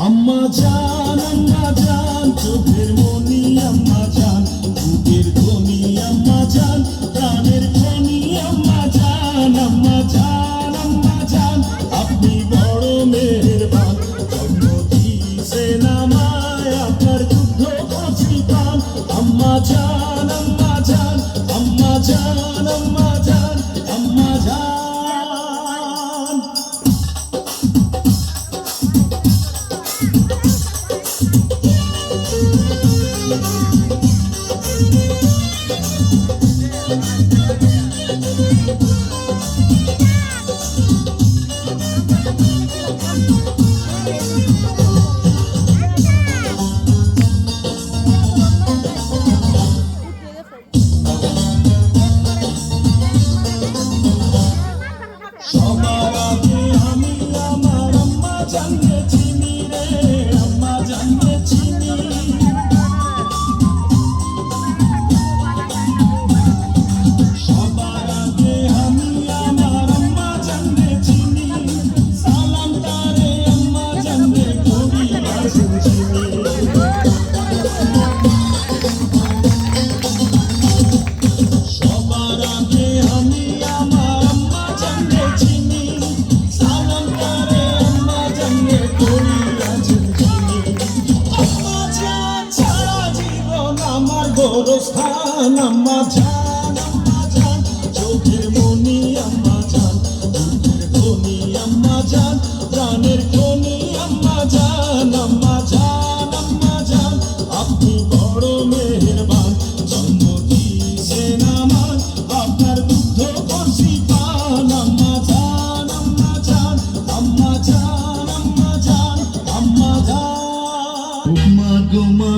আম্মা জান চোখের মনি আম্মা জান, বুকের ধ্বনি আম্মা জান, প্রাণের খনি আম্মা জান, আম্মা জান, আম্মা জান, আপনি বড় মেহেরবান। জন্ম দিয়েছেন আমায়, আপনার যুদ্ধ করছি প্রাণ। আম্মা জান, আম্মা জান, আম্মা জান, আম্মা জান, আম্মা জান। সবার আগে আমি আমার আম্মা জানকে চিনি রে, আম্মা জানকে চিনি। সবার আগে আমি আমার আম্মা জানকে চিনি, সালাম তারে আম্মা জানকে করি আসুন চিনি। সবার আগে আমি আমার আম্মা জানকে চিনি, সালাম তারে আম্মা জানকে করি আসুন চিনি। আম্মা জান ছাড়া জীবন আমার গোরস্থান। আম্মা জান, আম্মা জান, চোখের মনি আম্মা জান, বুকের ধ্বনি আম্মা জান, প্রাণের খনি আম্মা জান, আম্মা জান, আম্মা জান, আপনি বড় মেহেরবান। জন্ম দিয়েছেন আমায়, আপনার দুগ্ধ করছি পান। আম্মা জান, আম্মা জান, আম্মা জান, আম্মা জান, আম্মা জান। মা গো মা